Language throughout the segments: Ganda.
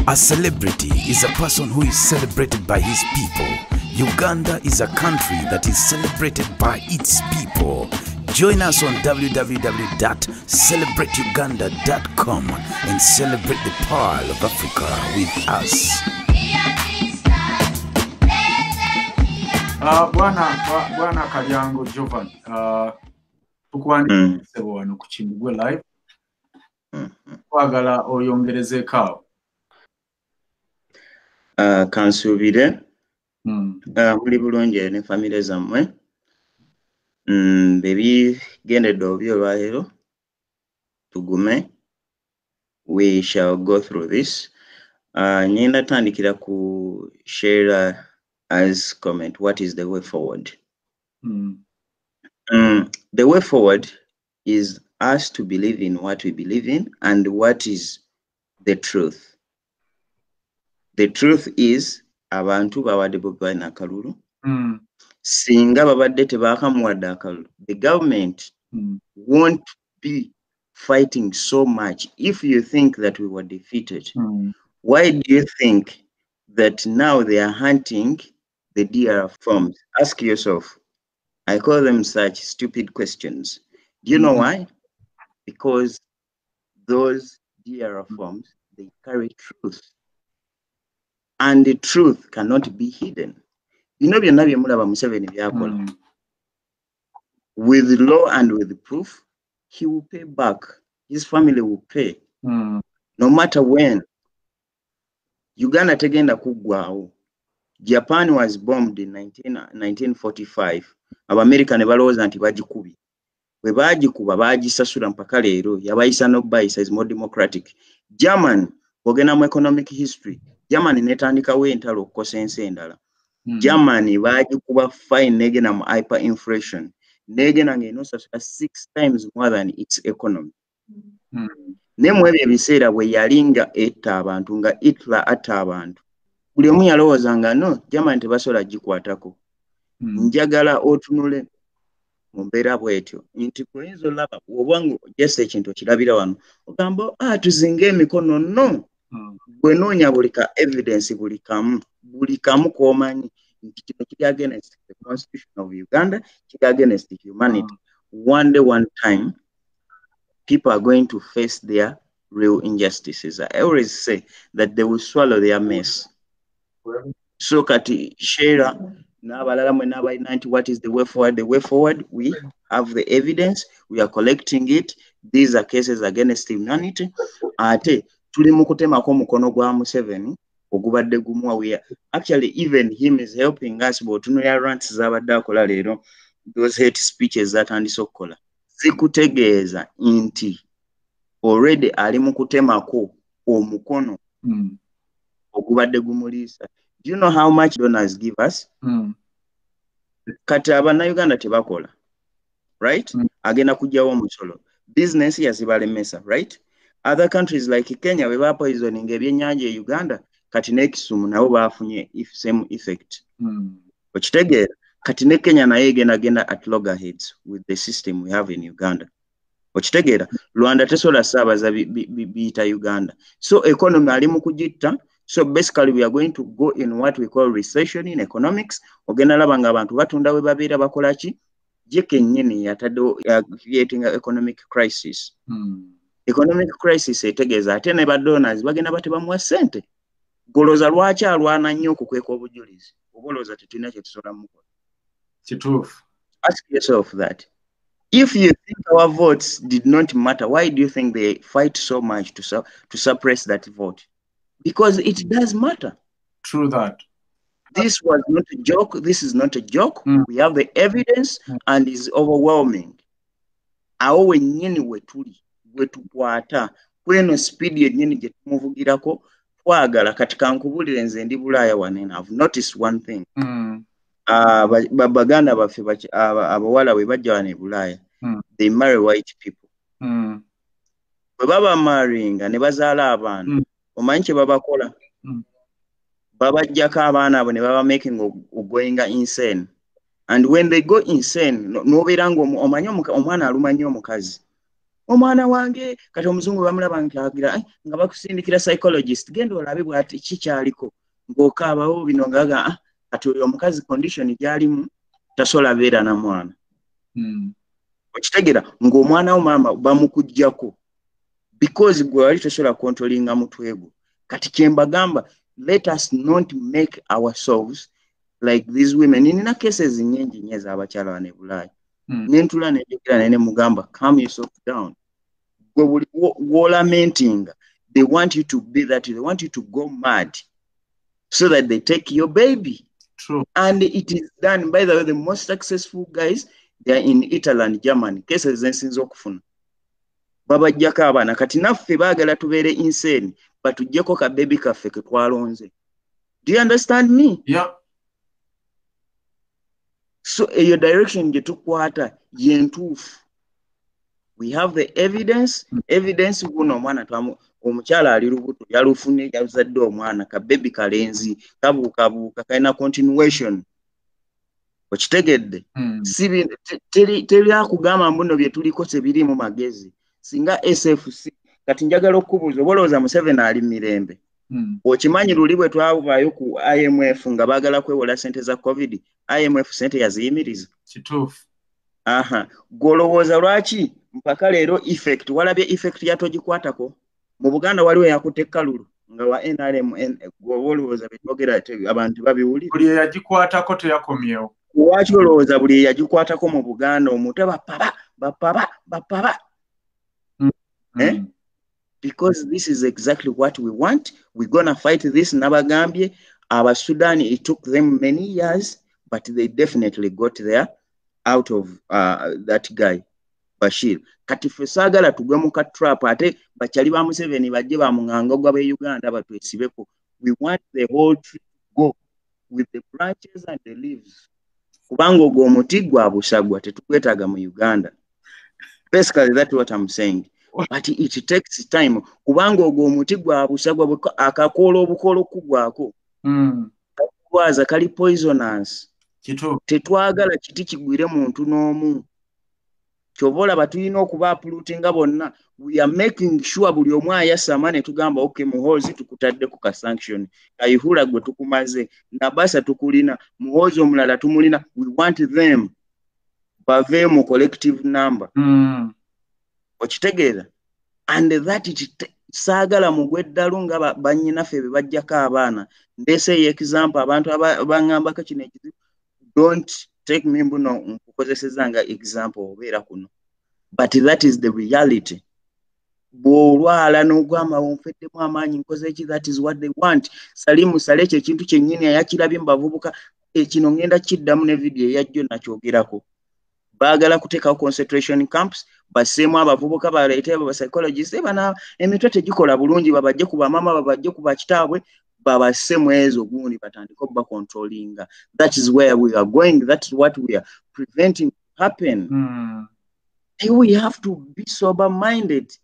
A celebrity is a person who is celebrated by his people. Uganda is a country that is celebrated by its people. Join us on www.celebrateuganda.com and celebrate the Pearl of Africa with us. Bwana Kalyango Jovan, tukuandikise wano ku Kimbugwe live. Kwagala oyongereze kawo. Kansubire. Muli bulungi ne family zammwe. Bebi gendedde obyo lwaleero tugume. We shall go through this. Nyenda tandikira ku share as comment. What is the way forward? The way forward is us to believe in what we believe in and what is the truth. The truth is abantu babadde bobana akalulu. Singa babadde tebakamuwadde akalulu, the government won't be fighting so much. If you think that we were defeated, why do you think that now they are hunting the DRF forms? Ask yourself. I call them such stupid questions. Do you know why? Because those DRF forms, they carry truth. And the truth cannot be hidden. You know, with law and with proof, he will pay back. His family will pay. No matter when. Uganda tegenda kugwawo. Japan was bombed in 1945. America ne balowooza nti bagikubi. Bwe bagikuba bagisasula mpaka leero yabayisa n'obayisa is more democratic. German ogenda mu economic history. Germany netandikawo entalo okukosa ensi endala. Germany bagikuba fine negena mu hyperinflation. Negena ng'enosasula 6 times more than its economy. Ne mu ebyo ebiseera bwe yalinga etta abantu nga Hitler atta abantu. Buli omu yalowooza nga no, Germany tebasobola gikwatako. Njagala otunule mu mbeera bw'etyo nti kuyinza olaba obwangu jesse ekintu okirabira wano ogamba tuzinga emikono no. Bwe noonya buli ka evidence buli kamu k'omanyi nti kino kiri against the constitution of Uganda, kiri against humanity. One day, one time, people are going to face their real injustices. I always say that they will swallow their mess. So kati share n'abalala mwe n'abalina nti what is the way forward? The way forward, we have the evidence, we are collecting it. These are cases against humanity. Ate tuli mu kutemako mukono gwa Museveni ogubadde gumwa. We are actually, even him is helping us. Bw'otunulira rants z'abadde akola leero, those hate speeches that andise okukola zikutegeeza nti already ali mu kutemako omukono ogubadde gumuliisa. Do you know how much donors give us? Kati Uganda tebakola, right? Agenda kujjawo omusolo. Business yazibalemesa, right? Other countries like Kenya we ba poisoning ebyennyanja e Uganda, kati ne Kisumu nabo bafunye same effect. Okitegeera kati ne Kenya naye genda at loggerheads with the system we have in Uganda. Okitegeera Rwanda tesola saabaza biyita Uganda. So economy ali mu kugitta. So basically we are going to go in what we call recession in economics. Ogenda laba nga abantu batunda we babeera bakola ki? Je kennyini yatadde creating an economic crisis. Economic crisis etegeeza ate ne ba donors bagenda bate bamuwa ssente. Golooza lwaki alwana nnyo okukweka obujulizi? Obolooza tetulina kye tusobola mukola. Kituufu. Ask yourself that. If you think our votes did not matter, why do you think they fight so much to suppress that vote? Because it does matter. True that. This was not a joke. This is not a joke. We have the evidence and it's overwhelming. Awo wennyini wetuli wetukwata kweno speed yennyini gye tumuvugirako twagala kati kankubulire nze ndi Bulaaya wanene. I've noticed one thing. Baganda baffe abawala we bajja wano e Bulaaya, they marry white people. Bwe baba marryinga ne bazaala abaana, omanyi kye babakola? Babajjako abaana abo ne baba making going insane. And when they go insane, nobeera nga omanyi omwana aluma nnyo omukazi. omwana wange kati omuzungu bamulaba nkagira nga bakusindikira psychologist genda olabe bwati kikyaliko ng'okaabawo bino ngaga kati oyo omukazi condition gyalimu tasola beera na mwana okitegera ng'omwana wo maama bamukujjako because gwe wali tosola controllinga mutwe gwo kati kyembagamba let us not make ourselves like these women nina cases nyingi nnyo ez'abakyala bane Bulaaya nentula nenjogera nene mugamba calm yourself down gwe buli lamenting they want you to be that they want you to go mad so that they take your baby. True. And it is done. By the way, the most successful guys, they are in Italy and Germany. Cases zensinzo okufuna babajjako abaana kati naffe baagala tubeere insane but tujjeko ka baby kaffe ke twalonze. Do you understand me? Yeah. So your direction gye tukwata yentuufu. We have the evidence guno omwana omukyala ali lubuto yalufune yazadde omwana ka baby kalenzi kabuukabuuka kalina continuation okitegedde teri akugamba mbuno bye tuliko tebiri mu magezi singa SFC kati njagala okubuuza obolooza Museveni ali mirembe okimanyi luli bwe twavaayo ku IMF nga baagala kwewola sente za COVID IMF sente yaziyimiriza kituufu golowooza lwaki mpaka leero effect walabye effect yatogikwatako mu Buganda waliwo yakutte kalulu nga wa NRM golowooza betwogera abantu babiwulira buli yagikwatako teyakomyewo lwaki olowooza buli yagikwatako mu Buganda omuto bapaba because this is exactly what we want. We're gonna fight this nabagambye Abasudani it took them many years but they definitely got there out of that guy Bashir kati ffe saagala tugwe mu ka trap ate bakyali ba Museveni bajje bamunganga ogwa be Uganda batwesibeko. We want the whole tree to go with the branches and the leaves kubanga ogwo omuti gwa busagwa tetukwetaaga mu Uganda. Basically that's what I'm saying. But it takes time kubanga ogwo omuti gwa busagwa akakoola obukolo kugwako kwaza kali poisonous tetwagala kiti kigwire muntu n'omu kyobola batuyina okuba apulutinga bonna. We are making sure buli omu ayasama ne tugamba okay muhoozi tukutadde ku ka sanction kayihula gwe tukumaze nabasa tukulina muhoozi omulala tumulina. We want them bave mu collective number okitegeera and that saagala mugweddalu nga bannyinaffe be bajjako abaana ndese example abantu abangambako kino ekizibu don't take me mbuno nkukozeseza nga example obeera kuno but that is the reality. Bwolwala n'ogwama wonfeddemu amaanyi nkoze eki that is what they want. Salimu sale ekyo ekintu kyennyini yakirabye mu bavubuka ekino ngenda kiddamu ne video eyajjo nakyogerako baagala kuteekawo concentration camps basseemu abavubuka baleete abo psychologists bana emitwe tegikola bulungi babajje ku bamama babajje ku bakitaabwe babasseemu ezo gundi batandika okuba controllinga. That is where we are going. That is what we are preventing to happen. We have to be sober minded.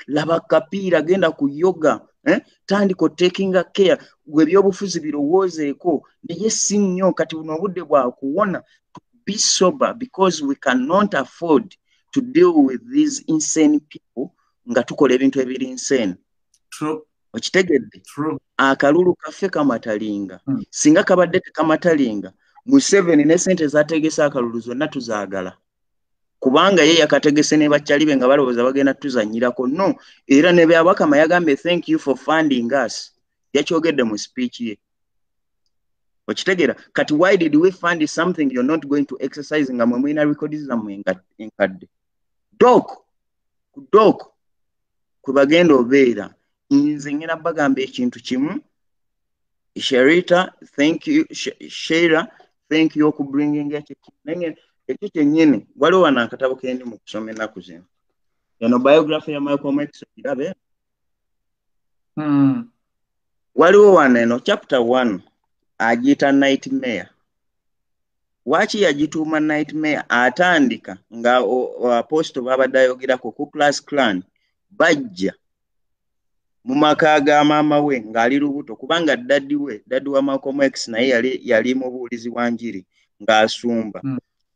Laba kapiira genda ku yoga tandiko taking a care gwe byobufuzi birowoozeeko naye si nnyo kati buno obudde bwa kuwona. Be sober because we cannot afford to deal with these insane people nga tukola ebintu ebiri insane. True. Okitegedde? True. Akalulu kaffe kamatalinga singa kabadde tekamatalinga Museveni ne sente zategesa akalulu zonna tuzaagala kubanga ye yakategese ne bakyali be nga balowooza bagenda tuzanyirako no era ne Byabakama yagambe thank you for funding us yakyogedde mu speech ye. Okitegeera kati why did we fund something you're not going to exercise nga mwina records zammwe enkadde dok kwe bagenda obeera. Nze ngenda bagamba ekintu kimu Sherita thank you Sheila thank you for bringing ekyo kyennyini waliwo wano akatabo kendi mu kusoma ennaku zino eno biography ya Malcolm X irabe waliwo wano eno chapter 1 agita nightmare. Waki yagituuma nightmare atandika nga apostle babadde ayogerako ku class clan bajja mu maka ga maama we ng'ali lubuto kubanga daddi wa Malcolm X naye yali mubuulizi wa njiri ng'asumba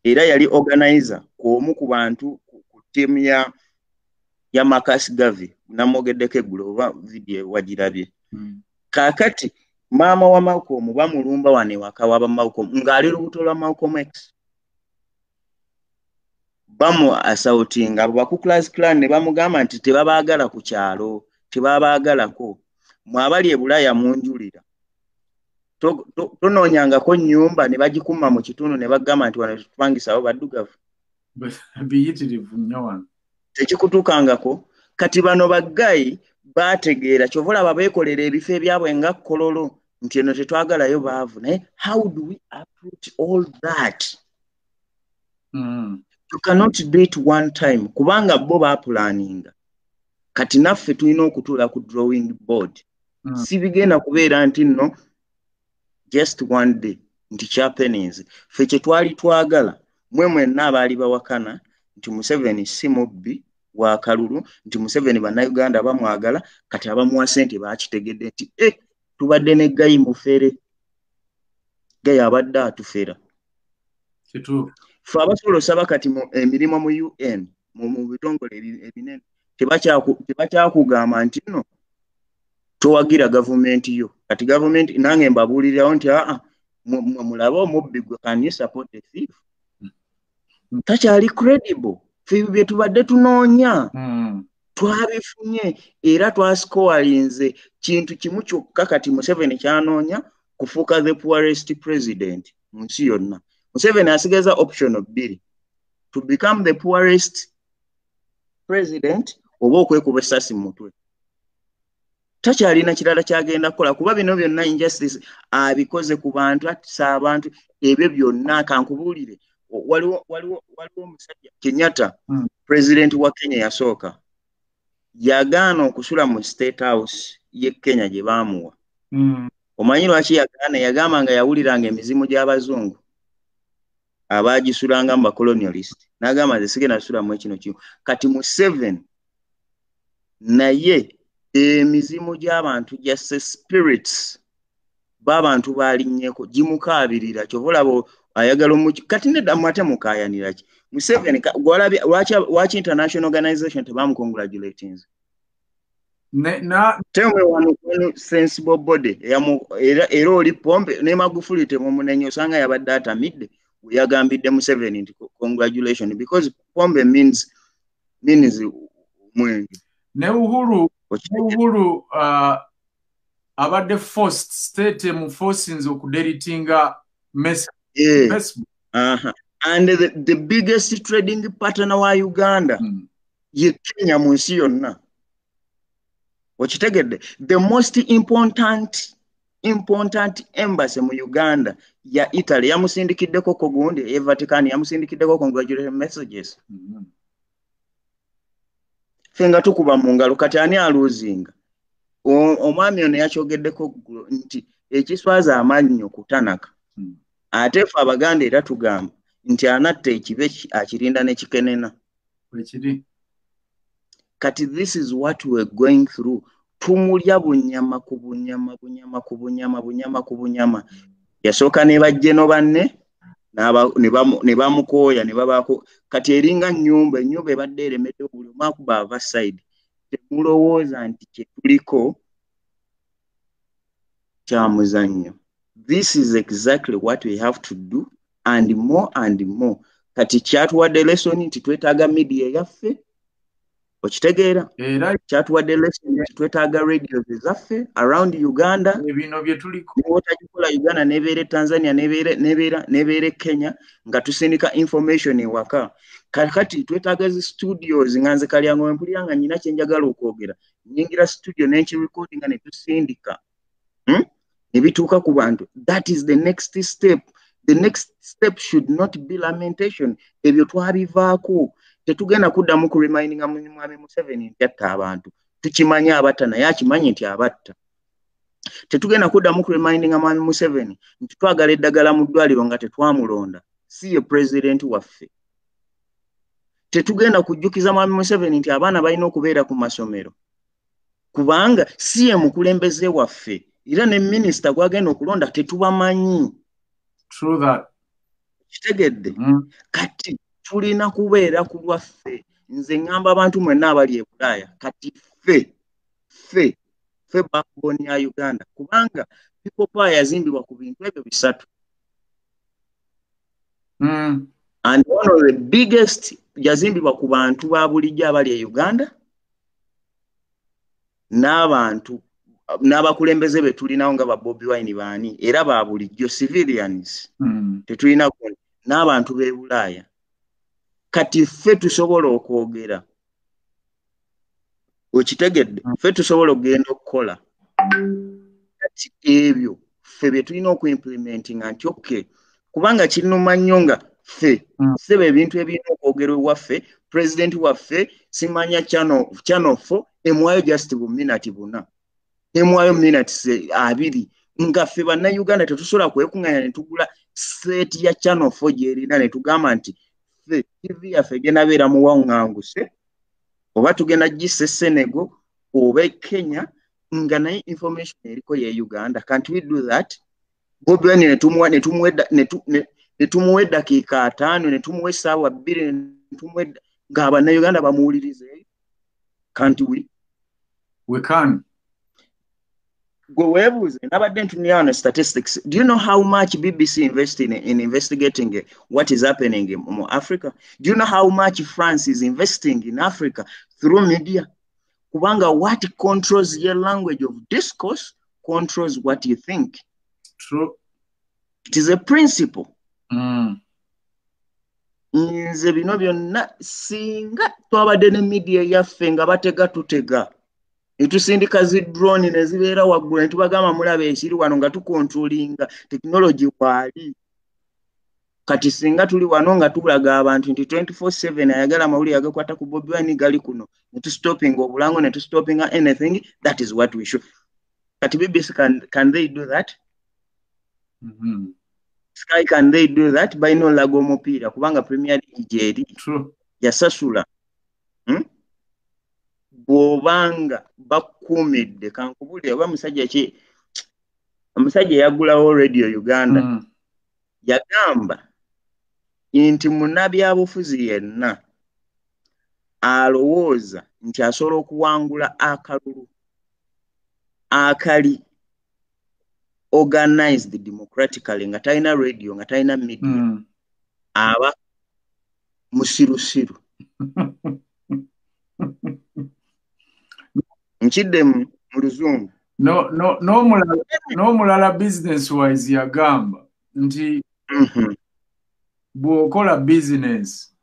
era yali organizer kwomu ku bantu ku tiimu ya ya Makasi Gavi namogeddeko eggulo oba video wagirabye. Kakati maama wa Malcolm bamulumba wane waka wa Malcolm ngali lubuto lwa Malcolm X. Bamu asautinga abo baku class clan ne bamugamba nti tebabaagala ku kyalo, tebabaagalako. Mwabali e Bulaya munjulira. Tonoonyangako nnyumba ne bagikuma mu kitundu ne bagamba nti wano tupangisawo baddugavu. Biyitirivu nnyo wano. Tekikutuukangako. Kati bano baggayi baategeera kyova olaba beekolera ebifo ebyabwe nga Kololo nti eno tetwagalayo baavu naye how do we approach all that? You cannot do it one time kubanga bo baapulaninga. Kati naffe tulina okutuula ku drawing board. Si bigenda kubeera nti nno just one day nti kyapenies. Ffe kye twali twagala mwe mwenna abaali bawakana nti Museveni si mubbi wa kalulu nti Museveni bannayuganda bamwagala kati abamuwa ssente baakitegedde nti tubadde ne Gayi mufere. Gayi abadde atufera. Kituufu. Ffe abasobola osaba kati emirimu mu UN mu bitongole ebinene tebakyakugamba nti nno towagira gavumenti yo. Kati gavumenti nange mbabuulirirawo nti mulabe omubbi gwe can you support the thief? Takyali credible. Ffe bye tubadde tunoonya twabifunye era twasikowalinze kintu kimu kyokka kati Museveni kyanoonya kufuuka the poorest president mu nsi yonna. Museveni asigaza option bbiri, to become the poorest president oba okwekuba essasi mu mutwe. Takyalina kirala kyagenda kukola kuba bino byonna injustice abikoze ku bantu, atisa abantu, ebyo byonna kankubuulire. Waliwo omusajja Kenyatta, president wa Kenya yasooka, yagaana okusula mu State House ye Kenya gye baamuwa. Omanyi lwaki yagaana? Yagamba nga yawuliranga emizimu gy'abazungu abaagisulanga mu bacolonialist. N'agamba nze sigenda kusulamu ekino kimu. Kati mu 7 naye emizimu gy'abantu gy'asse spirits b'abantu baalinnyeeko gimukaabirira. Kyova olaba ayagala omuki kati nedda mwate mukaayanira ki? Museveni lwaki international organization tebamukongratulatinze? Tell me one sensible body era oli Pombe ne Magufuli temumunenye osanga yabadde atamidde yagambidde Museveni nti congratulations because Pombe means mwenge. Ne Uhuru abadde forced state mu forcings okudelitinga message Facebook. And the biggest trading partner wa Uganda ye Kenya mu nsi yonna. Okitegedde, the most important embassy mu Uganda ya Italy yamusindikiddeko ko gundi e Vatican yamusindikiddeko congratulation messages. Fenga tukuba mu ngalo kati ani aluzinga. Omwami ono yakyogeddeko nti ekiswaza amannyo kutanaka. Ate ffe Abaganda era tugamba nti anatta ekibe akirinda n'ekikenena. Kati this is what we're going through. Tumulya bunyama ku bunyama. Yasooka ne bajjeno banne ne bamukooya ne babaako. Kati eringa ennyumba ebadde eremedde buli omu akuba ava side. Temulowooza nti kye tuliko kya muzannyo. This is exactly what we have to do and more and more. Kati kyatuwadde lesson nti twetaaga media yaffe. Okitegeera? Kyatuwadde lesson nti twetaaga radio zaffe around Uganda. Ebino bye tuliko. Otagikola Uganda nebeere Tanzania nebeere Kenya nga tusindika information ewaka. Kati twetaaga zi studios nga nze Kalyango mpulira nga nnyina kye njagala okwogera. Nyingira studio n'enkirecordinga ne tusindika. Nebituuka ku bantu. That is the next step. The next step should not be lamentation. Ebyo twabivaako. Tetugenda kuddamu ku remindinga Mwami Museveni nti atta abantu. Tukimanyi abatta naye akimanyi nti abatta. Tetugenda kuddamu ku remindinga Mwami Museveni nti twagala eddagala mu ddwaliro nga tetwamulonda. Si ye president waffe. Tetugenda kujjukiza Mwami Museveni nti abaana balina okubeera ku masomero. Kubanga si ye mukulembeze waffe. Era ne minisita gwagenda okulonda tetubamanyi. True that. Kitegedde. Kati tulina kubeera ku lwaffe nze ngamba abantu mwenna abali e Bulaaya kati ffe backbone ya Uganda kubanga people power yazimbibwa ku bintu ebyo bisatu. And one of the biggest yazimbibwa ku bantu ba bulijjo abali e Uganda n'abantu n'abakulembeze be tulinawo nga ba Bobi Wine baani era ba bulijjo civilians tetulina n'abantu b'e Bulaaya kati ffe tusobola okwogera okitegedde ffe tusobola okugenda okukola kati ebyo ffe bye tulina okuimplementinga nti okay kubanga kinuma nnyo nga ffe sebe ebintu ebirina okwogerwa waffe president waffe simanya channel 4 emwayo just buminati buna emwayo minutes 2 nga ffe bannayuganda tetusobola kwekuŋŋanya ne tugula set ya channel 4 gyerina ne tugamba nti ffe TV yaffe egenda beera muwaŋŋanguse oba tugenda gise Senegal oba Kenya nga naye information eriko ye Uganda. Can't we do that? Bobi Wine ne tumuwa eddakiika 5 ne tumuwa essaawa 2 ne tumuwa nga bannayuganda bamuwulirize. Can't we? We can. Go webuze nabadde ntunuulira on statistics. Do you know how much BBC invests in investigating what is happening in Africa? Do you know how much France is investing in Africa through media? Kubanga what controls your language of discourse controls what you think. True. It is a principle. Nze bino byonna singa twabadde ne media yaffe nga batega tutega etusindika zi drone ne zibeera waggulu ne tubagamba mulaba ekiri wano nga tukontrolinga technology kwali kati singa tuli wano nga tulaga abantu nti 24/7 ayagala amawulire agakwata ku Bobi Wine gali kuno ne tustopping obulango ne tustopping anything. That is what we should. Kati BBC can they do that? Sky can they do that? By no lago mopiira kubanga Premier League eri yasasula bw'obanga bakuumidde kankubulire oba omusajja yagulawo Radio Uganda yagamba nti munnabyabufuzi yenna alowooza nti asobola okuwangula akalulu akali organized democratically nga talina radio nga talina media aba musirusiru. Nkidde mu luzungu n'omulala business wise yagamba nti bw'okola business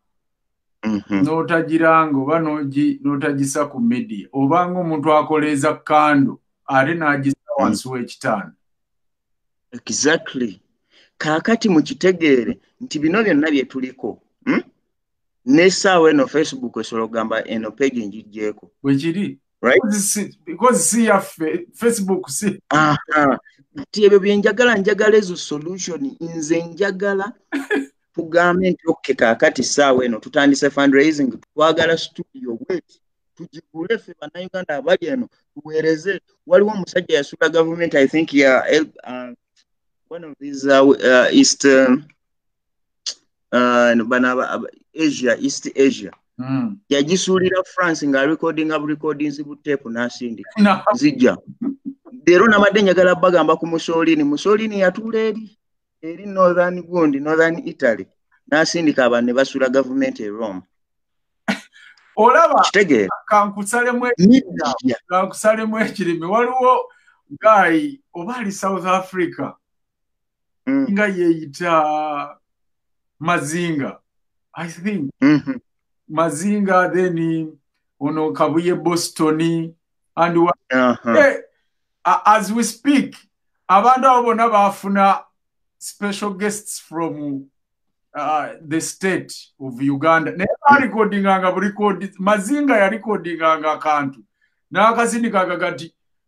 n'otagiranga oba n'otagisa ku media obanga omuntu akoleeza kando ate n'agisa wansi w'ekitanda. Exactly. Kakati mukitegeere nti bino byonna bye tuliko n'essaawa eno Facebook esobola okugamba eno page njiggyeko bwekiri right? Because see ya Facebook see. Kati ebyo bye njagala ezo solution nze njagala tugambe nti okay kakati ssaawa eno tutandise fundraising twagala studio wet tugigule ffe bannayuganda abali eno tuweereze. Waliwo omusajja yasula government I think one of these East Asia, East Asia. Yagisuulira France nga recordinga recordings bu tape n'asindi zijja. Leero nabadde njagala bagamba ku Mussolini yatuula eri Northern Italy n'asindika abantu ne basula government e Rome. Olaba kankusalemu ekirimi waliwo guy oba ali South Africa nga yeeyita Mazinga I think Mazinga then ono Kabuye Boston and as we speak abantu abo bonna bafuna special guests from the state of Uganda. Never recording anga record Mazinga ya recording anga akantu n'akasindika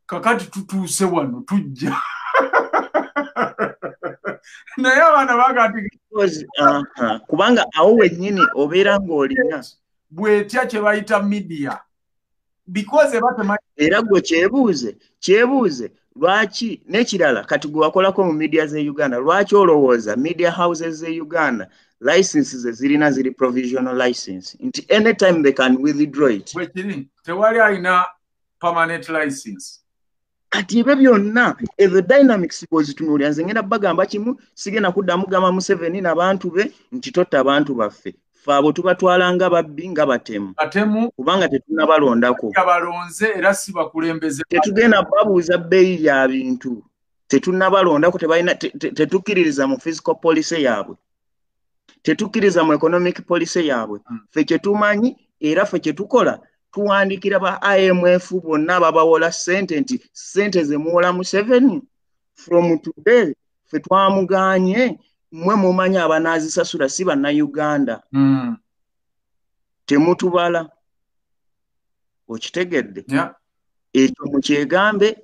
kakati tutuuse wano tujja naye abaana bagati kubanga awo wennyini obeera ng'olina bwetya kye bayita media because era gwe kyebuuze lwaki n'ekirala kati gwe wakolako mu media ze Uganda lwaki olowooza media houses ze Uganda licenses zirina ziri provisional license nti anytime they can withdraw it tewali alina permanent license kati ebyo byonna the dynamics bw'ozitunuulira nze ngenda bagamba kimu sigenda kuddamu gamba Museveni n'abantu be nti totta abantu baffe abo tubatwala nga babbi nga batemu kubanga tetunnabalondako abalonze era si bakulembeze tetugenda babuuza bbeeyi ya bintu tetunnabalondako tetukkiririza mu physical policy yaabwe tetukkiriza mu economic policy yaabwe ffe kyetumanyi era ffe kyetukola tuwandikira ba IMF bonna babawola ssente nti ssente ze muwola Museveni from today ffe twamuganye mwe mumanyi abanaazisasula si bannayuganda temutubala okitegedde ekyo mukigambe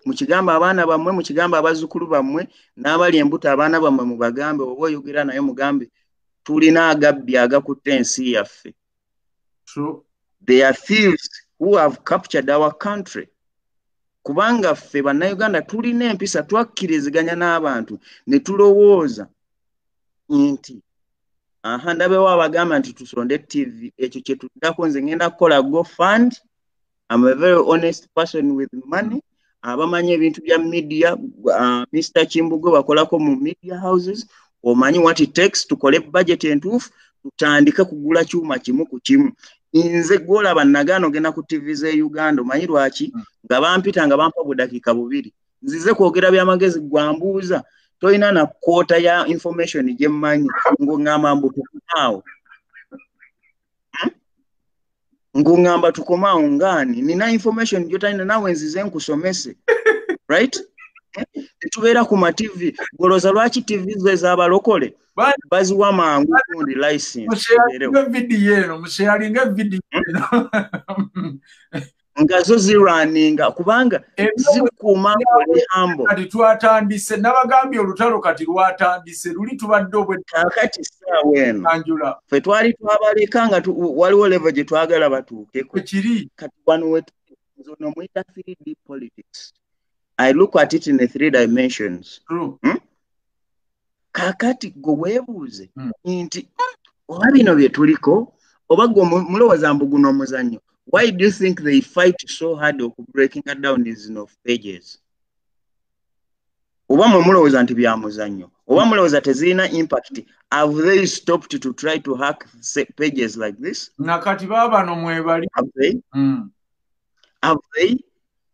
abaana bammwe mukigambe abazzukulu bammwe n'abali embuto abaana bammwe mubagambe oba oyogera naye mugambe tulina agabbi agakutte ensi yaffe they are thieves who have captured our country kubanga ffe bannayuganda tulina empisa twakkiriziganya n'abantu ne tulowooza nti ndabewo abagamba nti tusonde TV ekyo kye tuddako nze ngenda kukola GoFund. I'm a very honest person with money abamanyi ebintu bya media Mr. Kimbugwe bakolako mu media houses omanyi what it takes tukole budget entuufu tutandike kugula kyuma kimu ku kimu nze gwolaba nagaano genda ku TV ze Uganda omanyi lwaki nga bampita nga bampa budakiika bubiri nzize kwogera byamagezi gwambuuza toyina na kwota ya information gye mmanyi ng'ongamba mbu tukomaawo ng'ongamba tukomaawo ngani nina information gy'otalina naawe nzize nkusomese right tubeera ku ma TV goloza lwaki TV ze z'abalokole baziwa mangu kundi license musharinga video nga zo zirunninga kubanga zikuuma oli hambo kati twatandise nabagambye olutalo kati lwatandise luli tubadde kakati ssaawa eno ffe twali twabaleka nga waliwo level gye twagala batuukeko kati wano zono mwita 3D politics. I look at it in the 3 dimensions. Kakati gwe weebuuze nti oba bino bye tuliko oba gwe mulowooza mbu guno omuzannyo. Why do you think they fight so hard of breaking down these pages? Oba mulowooza nti bya muzannyo oba mulowooza tezirina impact. Have they stopped to try to hack pages like this? Nakati babano mwebali. Have they? Have they?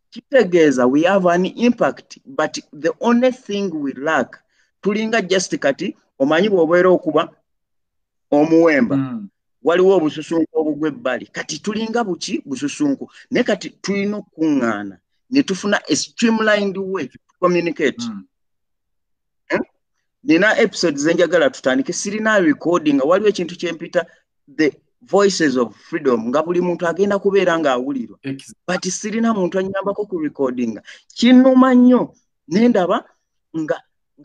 Kitegeeza we have an impact, but the only thing we lack tulinga just kati omanyi bw'obeera okuba omuwemba waliwo obususunku obugw'ebbali kati tulinga buki bususunku ne kati tulina okuŋŋaana ne tufuna a streamlined way to communicate. Nina episodes zenjagala tutandike sirina recording waliwo ekintu kyempita the voices of freedom nga buli muntu agenda kubeera ng'awulirwa but sirina muntu anyambako ku recording kinnuma nnyo nendaba nga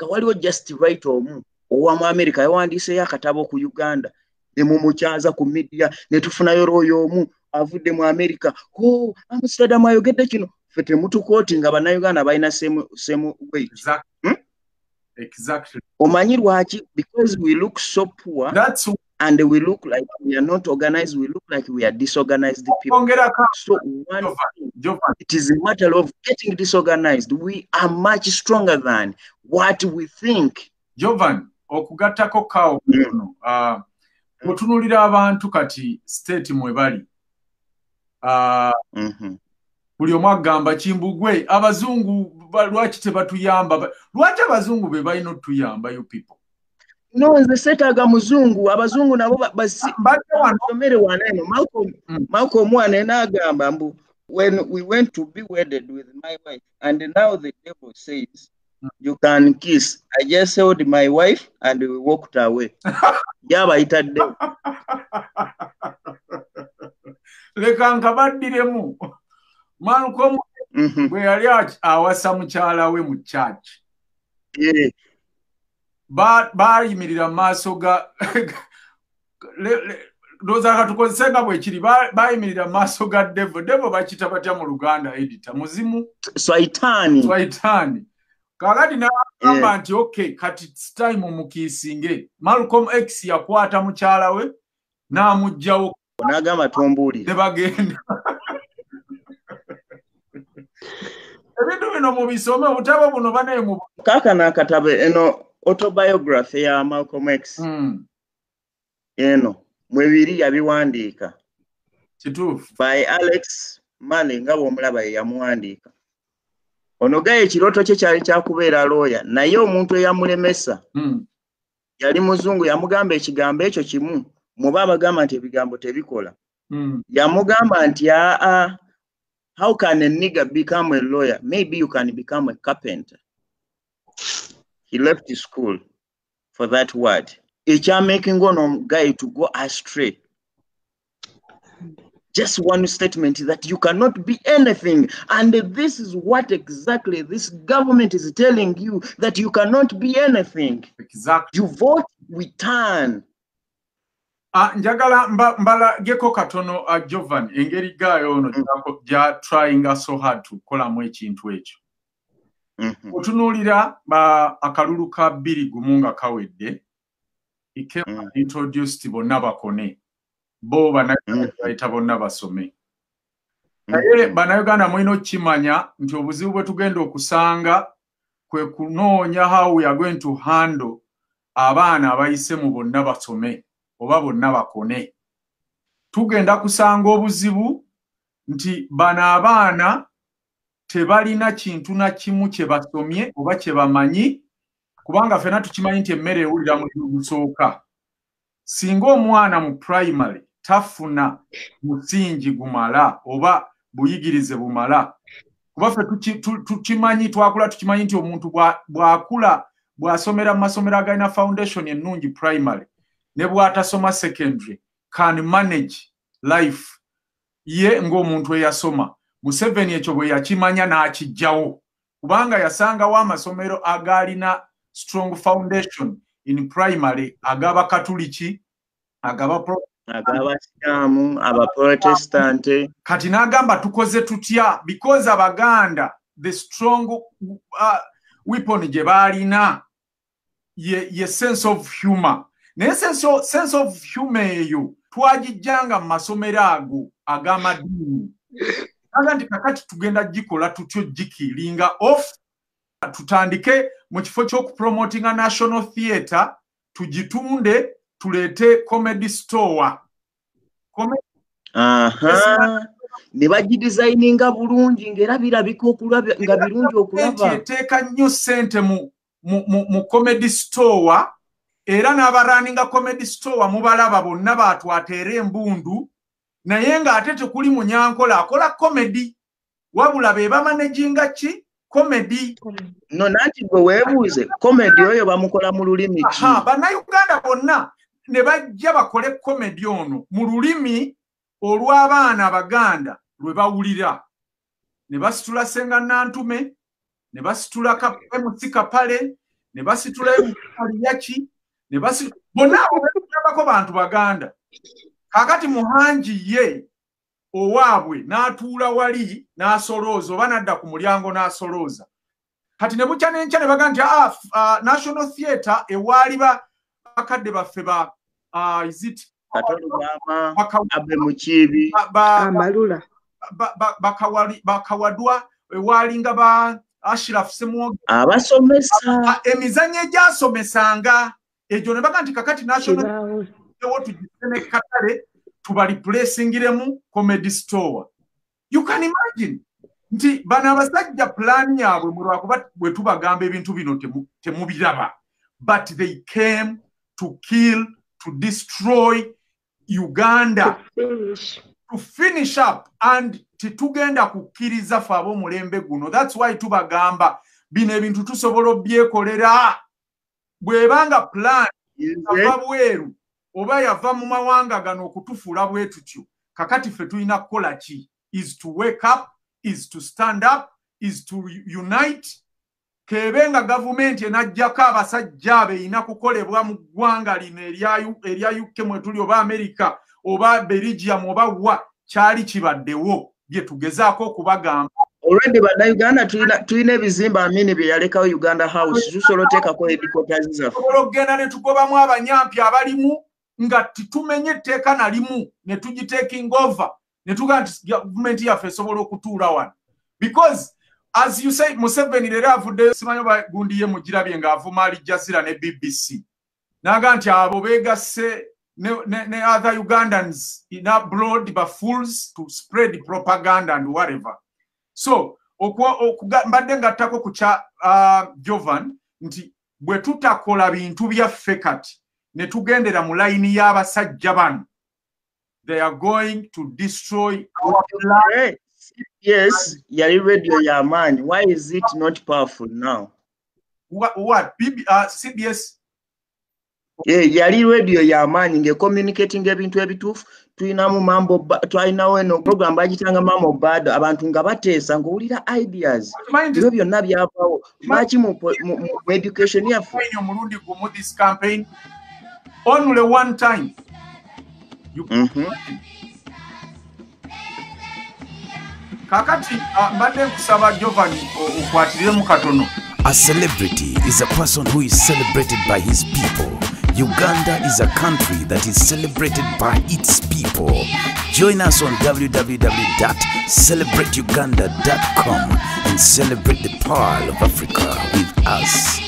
waliwo just right omu owa mu America yawandiiseyo akatabo ku Uganda ne mumukyaza ku media ne tufunayo looyo omu avudde mu America Amsterdam ayogedde kino ffe temutukooti nga bannayuganda balina same weight. Exactly. Omanyi lwaki? Because we look so poor. And we look like we are not organized. We look like we are disorganized people. So it is a matter of getting disorganized. We are much stronger than what we think. Jovan, okugatako kawo kuno. Otunulira abantu kati state mwebali. Buli omu agamba Kimbugwe abazungu lwaki tebatuyamba. Lwaki abazungu be balina otuyamba you people? No, nze seetaaga muzungu abazungu nabo basomere waneno Malcolm wane n'agamba mbu when we went to be wedded with my wife and now the devil says you can kiss. I just held my wife and we walked away. Yabayitadde. Leka nkabaddiremu. Malcolm bwe yali awasa mukyala we mu church. Bayimirira maaso ga Doza katukozenga bwe kiri bayimirira maaso ga Devo bakita batya mu Luganda editor muzimu Swaitani kakati n'agamba nti okay kati it's time mukiisinge. Malcolm X yakwata mukyala we n'amugjawo n'agamba tombuulire ne bagenda ebintu bino mubisome obutabo buno bane mu kaakano akatabo eno autobiography ya Malcolm X eno mwebiri yabiwandiika kituufu by Alex Mane nga bw'omulaba ye yamuwandiika. Ono gaye ekirooto kye kyali kyakubeera looya naye omuntu eyamulemesa yali muzungu yamugamba ekigambo ekyo kimu muba abagamba nti ebigambo tebikola. Yamugamba nti how can a nigger become a lawyer? Maybe you can become a carpenter. He left his school for that word. Making on guy to go astray. Just one statement that you cannot be anything. And this is what exactly this government is telling you, that you cannot be anything. Exactly. You vote, we turn. Njagala mbala geko katono Jovan engeri gayo ono ja trying so hard to kola mu ekintu ekyo. Otunulira akalulu ka 2 gumunga kawedde introduced bonna bakone bo banaita bonna basome. Naye bannayuganda mwino kimanya nti obuzibu bwe tugenda okusanga kwe kunoonya how we are going to handle abaana abayise mu bonna basome oba bonna bakone. Tugenda kusanga obuzibu nti bana abaana tebalina kintu na kimu kye basomye oba kye bamanyi kubanga fena tukimanyi nti emmere ewulira mu lusooka. Singa omwana mu primary tafuna musingi gumala oba buyigirize bumala kuba ffe tukimanyi twakula tukimanyi nti omuntu bwakula bwasomera mu masomero agalina foundation ennungi primary ne bw'atasoma secondary can manage life ye ng'omuntu eyasoma. Museveni ekyo bwe yakimanya n'akijjawo kubanga yasangawo amasomero agalina strong foundation in primary agaba katuliki agaba Siamu, aba Protestant. Kati n'agamba tukoze tutya because Abaganda the strong weapon gye balina ye sense of humor. Naye sense of humor eyo twagijjanga mu masomero ago ag'amadini. Nti kakati tugenda gikola tutyo gikiringa off tutandike mu kifo ky'okupromotinga national theatre tugitunde tulete comedy store. Ne bagidesigninga bulungi ngera birabika okulaba nga birungi okulaba. Eteeka nnyo ssente mu comedy store era n'abaraninga comedy store mubalaba bonna baatwateera embundu naye ng'ate tekuli munyankola akola comedy wabula be bamanaginga ki comedy. No nanti gwe weebuuze comedy oyo bamukola mu lulimi ki? Bannayuganda bonna ne bajja bakole comedy ono mu lulimi olw'abaana Abaganda lwe bawulira. Ne basitula Ssenga Nantume, ne basitula MC Kapale, ne basitula Kaliyaki, ne basitula bonna abo bantu Baganda. Kakati Muhanji ye owaabwe n'atuula wali n'asolooza oba n'adda ku mulyango n'asolooza. Kati ne bukya n'enkya ne baga nti National Theatre ewaali bakadde baffe ba is it Abe Mukibi Amalula bakawadwa ewaali nga ba Ashraf Semwoge abasomesa emizannyo egyasomesanga egyo ne baga nti kakati National tugisene katale tuba replacingiremu comedy store. You can imagine nti bana abasajja plan yaabwe mu lwakuba bwe tubagamba ebintu bino temubiraba, but they came to kill, to destroy Uganda, to finish up, and titugenda kukkiriza fe ab'omulembe guno. That's why tubagamba bino ebintu tusobola obyekolera bwebanga plan ava bweru oba yava mu mawanga gano okutufuula bwe tutyo. Kakati ffe tulina kukola ki? Is to wake up, is to stand up, is to unite. Kebenga government enajjako abasajja abe ina kukolebwa mu ggwanga lino erya UK mwe tuli oba America oba Belgium oba wa kyali kibaddewo bye tugezaako okubagamba. Already Uganda tuyina ebizimba amini bye yalekawo Uganda House tusobola oteekako headquarters zaffe. Tusobola okugenda ne tugobamu abanyampi abalimu nga tumenye etteeka nalimu ne tugitaking over ne tugaa nti gavumenti yaffe esobola okutuula wano. Because as you say, Museveni leero avuddeyo simanyi bagundiye mugirabye ng'avuma Al Jazeera ne BBC. Naga nti abo beegasse ne other Ugandans in abroad but fools to spread propaganda and whatever. So, mbadde ngattako ku kya Jovan nti bwe tutakola bintu byaffe kati ne tugendera mu layini y'abasajja bano, they are going to destroy our planet. Yes, yali radio y'amaanyi. Why is it not powerful now? What? CBS? Yeah, yali radio y'amaanyi nge communicating ebintu ebituufu tuyinamu mambo twalinawo eno program bagitanga mambo bad abantu nga bateesa ng'owulira ideas ebyo byonna byavaawo lwaki mu education yaffe omulundi gumu this campaign only one time kakati mbadde nkusaba Jovan okwatiremu katono. A celebrity is a person who is celebrated by his people. Uganda is a country that is celebrated by its people. Join us on www.celebrateuganda.com and celebrate the Pearl of Africa with us.